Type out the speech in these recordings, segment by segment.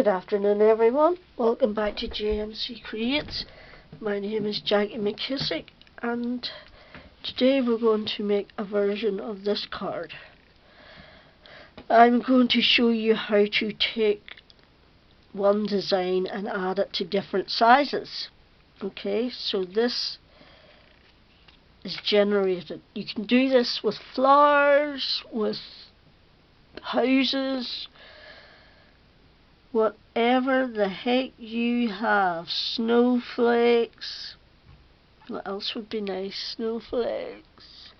Good afternoon everyone, welcome back to JMC Creates. My name is Jackie McKissick and today we're going to make a version of this card. I'm going to show you how to take one design and add it to different sizes. Okay, so this is generated. You can do this with flowers, with houses, whatever the heck you have. Snowflakes. What else would be nice? Snowflakes.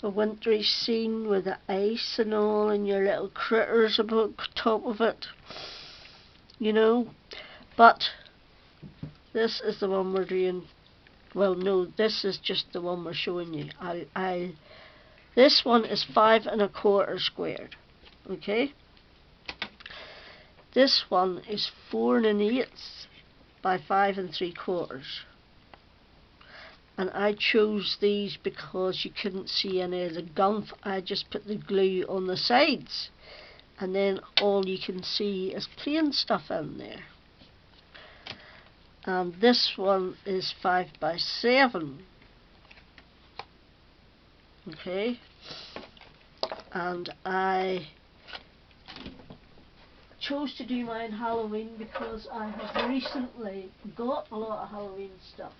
A wintry scene with the ice and all and your little critters above top of it. You know. But this is the one we're doing. Well, no, this is just the one we're showing you. This one is 5 1/4 squared. Okay. This one is 4 1/8 by 5 3/4. And I chose these because you couldn't see any of the gump. I just put the glue on the sides. And then all you can see is plain stuff in there. And this one is 5 by 7. Okay. And I chose to do mine Halloween because I have recently got a lot of Halloween stuff.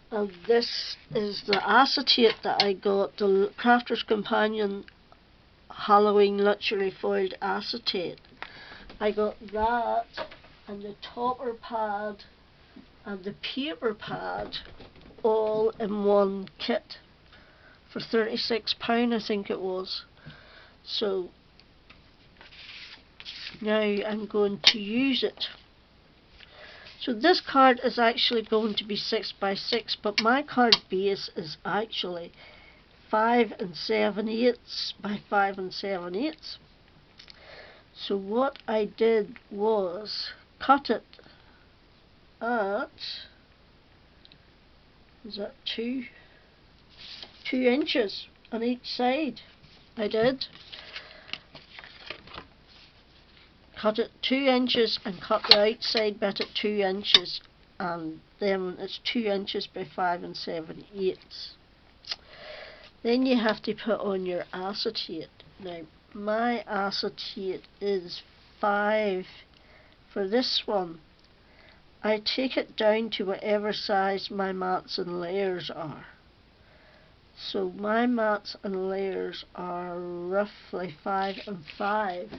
And this is the acetate that I got, the Crafter's Companion Halloween Luxury Foiled Acetate. I got that and the topper pad and the paper pad all in one kit for £36 I think it was. So now I'm going to use it. So this card is actually going to be 6 by 6, but my card base is actually 5 7/8 by 5 7/8. So what I did was cut it at, is that 2 inches on each side. I did. Cut it 2 inches and cut the outside bit at 2 inches, and then it's 2 inches by 5 7/8. Then you have to put on your acetate. Now my acetate is 5 for this one. I take it down to whatever size my mats and layers are. So my mats and layers are roughly 5 and 5.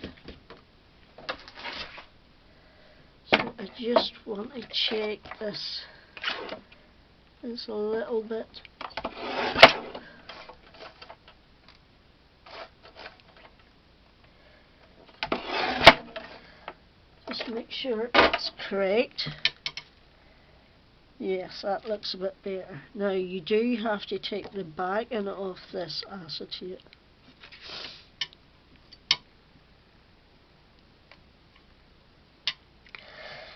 I just want to check this a little bit. Just make sure it's correct. Yes, that looks a bit better. Now you do have to take the backing off this acetate.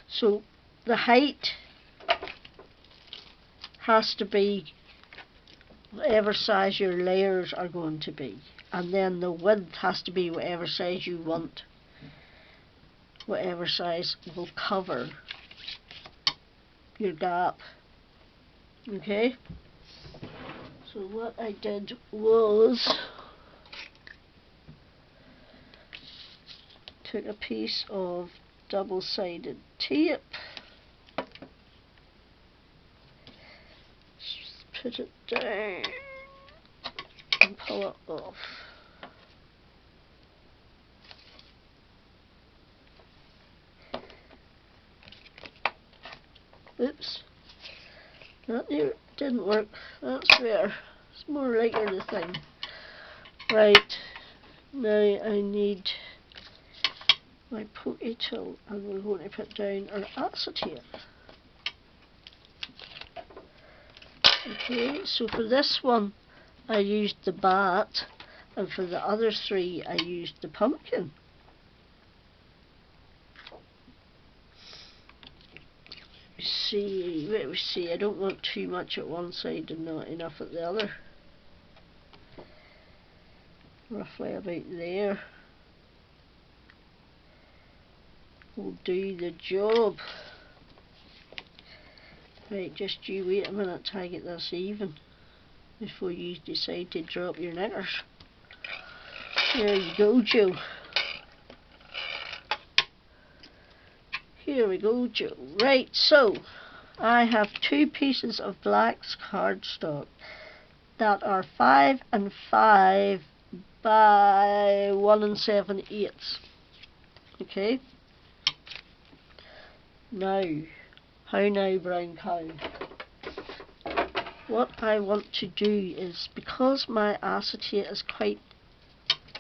So the height has to be whatever size your layers are going to be, and then the width has to be whatever size you want, whatever size will cover your gap. Okay, so what I did was took a piece of double-sided tape, put it down and pull it off. Oops, that didn't work. That's better. It's more lighter the thing. Right, now I need my pokey tool and we're going to put down our acetate. Okay, so for this one I used the bat, and for the other 3 I used the pumpkin. Let me see, I don't want too much at one side and not enough at the other. Roughly about there. will do the job. Right, just you wait a minute till I get this even before you decide to drop your knickers. There you go, Joe. Here we go, Joe. Right, so I have 2 pieces of black cardstock that are 5 and 5 by 1 7/8. Okay. Now, how now, brown cow? What I want to do is, because my acetate is quite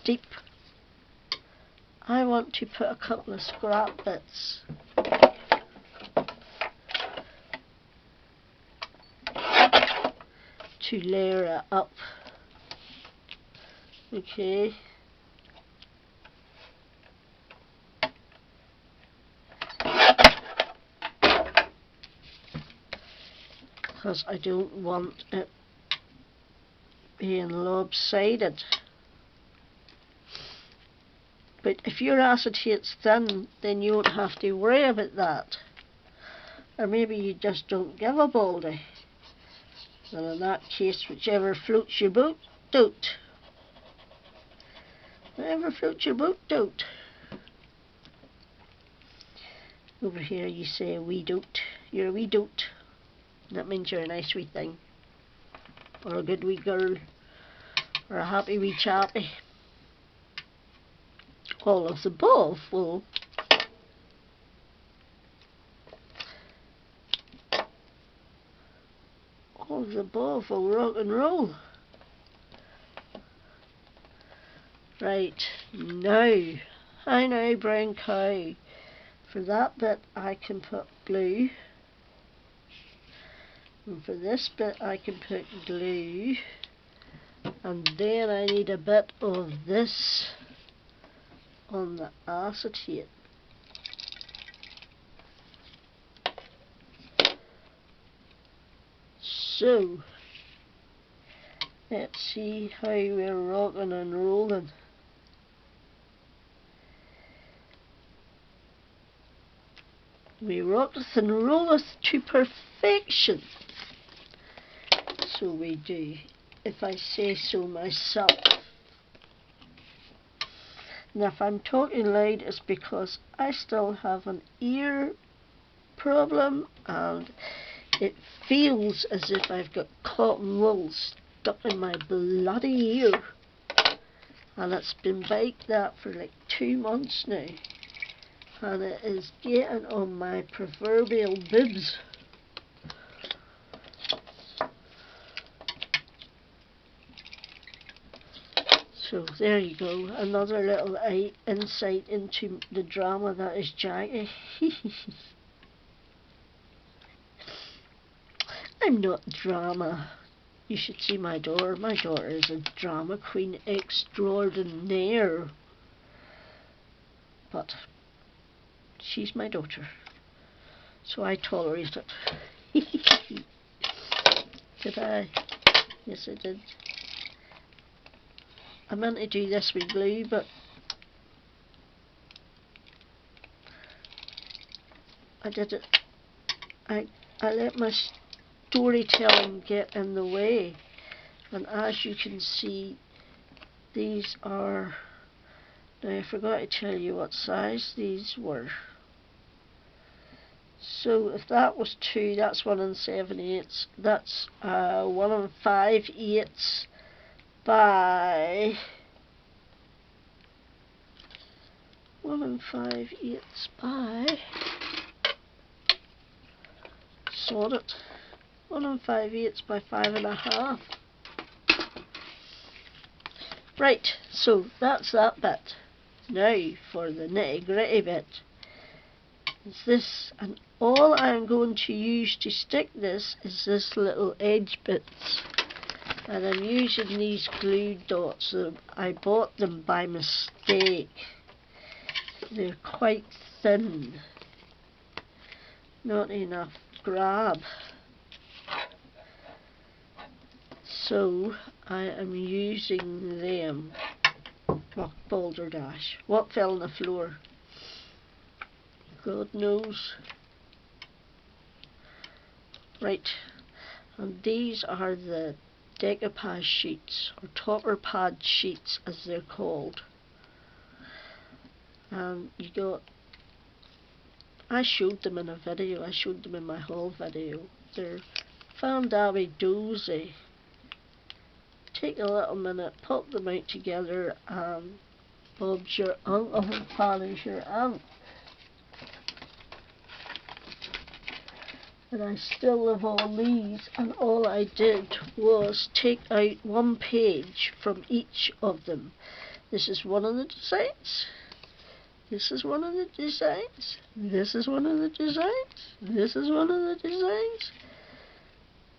deep, I want to put a couple of scrap bits to layer it up. Okay. Because I don't want it being lopsided. But if your acetate's thin, then you won't have to worry about that. Or maybe you just don't give a baldy. Well, in that case, whichever floats your boat, don't. Whatever floats your boat, don't. Over here you say a wee dote. You're a wee dote. That means you're a nice wee thing. Or a good wee girl. Or a happy wee chappy. All of the above will rock and roll. Right, now, I know, brown cow. For that bit I can put blue. And for this bit I can put glue. And then I need a bit of this on the acetate. So, let's see how we're rocking and rolling. We rocketh and rolleth to perfection. So we do, if I say so myself. Now if I'm talking loud, it's because I still have an ear problem and it feels as if I've got cotton wool stuck in my bloody ear. And it's been like that for like 2 months now. And it is getting on my proverbial bibs. So there you go, another little insight into the drama that is Jackie. I'm not drama. You should see my daughter. My daughter is a drama queen extraordinaire. But she's my daughter, so I tolerate it. Did I? Yes, I did. I meant to do this with glue, but I did it. I let my storytelling get in the way, and as you can see, these are. Now I forgot to tell you what size these were. So if that was 2, that's 1 7/8. That's 1 5/8 by 1 5/8 by, sort it, 1 5/8 by 5.5. Right, so that's that bit. Now for the nitty gritty bit. Is this, and all I'm going to use to stick this is this little edge bits. And I'm using these glue dots. I bought them by mistake. They're quite thin. Not enough grab. So I am using them. Oh, balderdash. What fell on the floor? God knows. Right, and these are the decoupage sheets, or topper pad sheets as they're called. And you got, I showed them in a video, I showed them in my haul video. They're Fandaby dozy. Take a little minute, pop them out together, and Bob's your uncle and Father's your aunt. And I still have all these, and all I did was take out one page from each of them. This is one of the designs. This is one of the designs. This is one of the designs. This is one of the designs.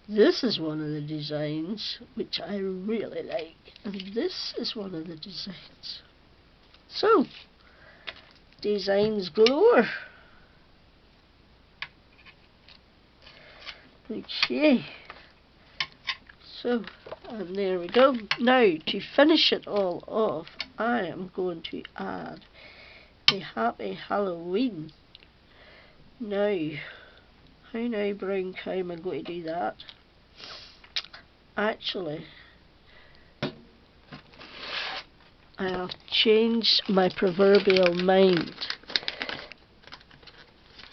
This is one of the designs which I really like. And this is one of the designs. So, designs galore. Okay. So, and there we go. Now, to finish it all off, I am going to add a Happy Halloween. Now, how now, brown cow, am I going to do that? Actually, I have changed my proverbial mind.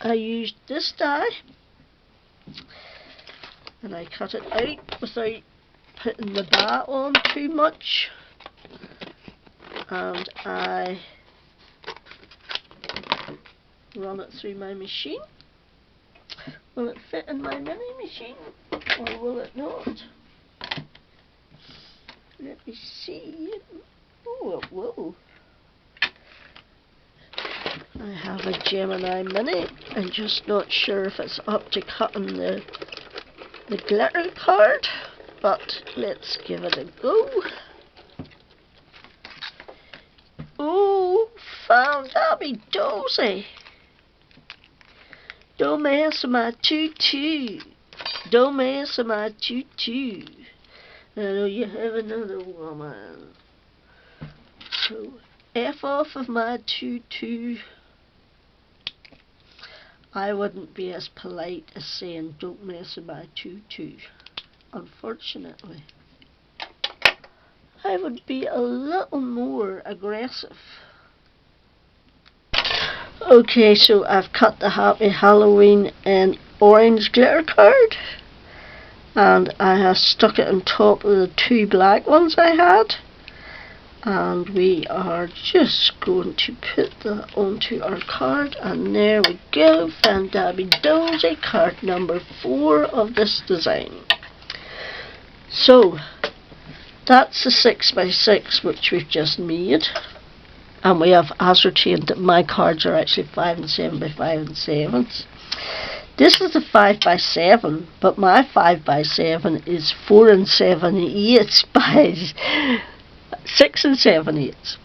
I used this die, and I cut it out without putting the bat on too much, and I run it through my machine. Will it fit in my mini machine, or will it not? Let me see. Oh, it will. I have a Gemini Mini. I'm just not sure if it's up to cutting the glitter card, but let's give it a go. Oh, Fandaby dozy. Don't mess with my tutu. Don't mess with my tutu. I know you have another woman. So, F off of my tutu. I wouldn't be as polite as saying don't mess with my tutu. Unfortunately. I would be a little more aggressive. Okay, so I've cut the Happy Halloween in orange glitter card. And I have stuck it on top of the two black ones I had. And we are just going to put that onto our card, and there we go, Fandaby dozy, card number 4 of this design. So, that's the 6x6 which we've just made, and we have ascertained that my cards are actually 5 and 7 by 5 and 7s. This is the 5x7, but my 5x7 is 4 and 7/8 by 6 and 7/8.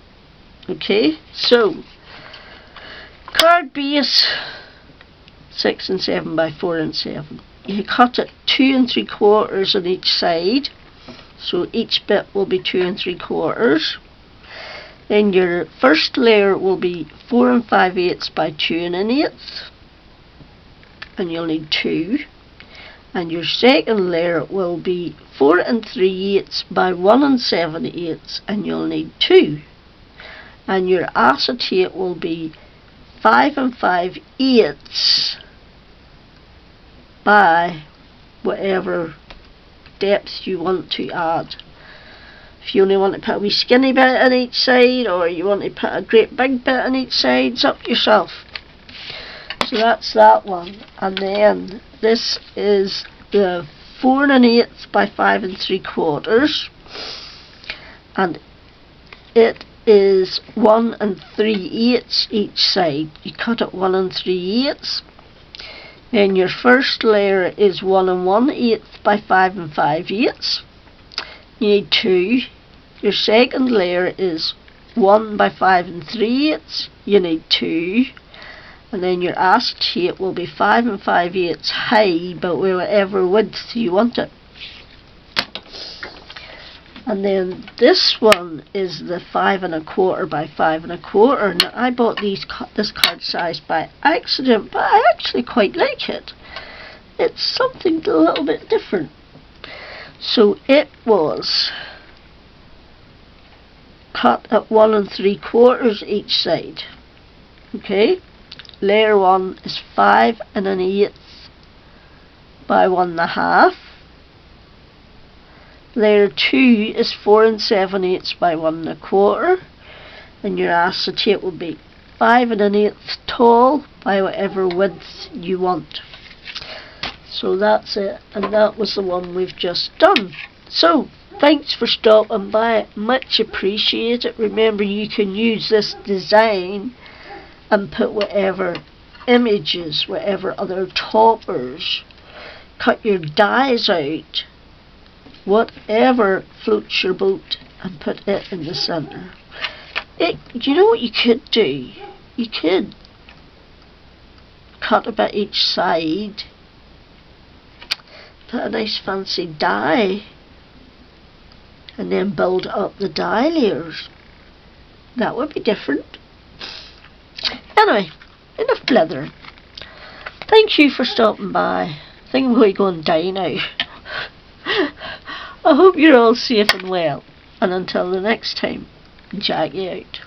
Okay, so card base 6 and 7 by 4 and 7. You cut it 2 3/4 on each side, so each bit will be 2 3/4. Then your first layer will be 4 5/8 by 2 1/8, and you'll need 2. And your second layer will be 4 3/8 by 1 7/8, and you'll need 2. And your acetate will be 5 5/8 by whatever depth you want to add. If you only want to put a wee skinny bit on each side, or you want to put a great big bit on each side, it's up to yourself. So that's that one. And then this is the 4 1/8 by 5 3/4, and it is 1 3/8 each side. You cut it 1 3/8. Then your first layer is 1 1/8 by 5 5/8. You need 2. Your second layer is 1 by 5 3/8. You need 2. And then your acetate will be 5 5/8 high, but whatever width you want it. And then this one is the 5 1/4 by 5 1/4. Now I bought this card size by accident, but I actually quite like it. It's something a little bit different. So it was cut at 1 3/4 each side. Okay, layer 1 is 5 1/8 by 1 1/2. Layer 2 is 4 7/8 by 1 1/4, and your acetate will be 5 1/8 tall by whatever width you want. So that's it, and that was the one we've just done. So thanks for stopping by, much appreciated. Remember, you can use this design and put whatever images, whatever other toppers, cut your dies out, whatever floats your boat, and put it in the centre. You know what you could do? You could cut a bit each side, put a nice fancy die, and then build up the die layers. That would be different. Anyway, enough blithering. Thank you for stopping by. I think I'm going to go and die now. I hope you're all safe and well, and until the next time, Jackie out.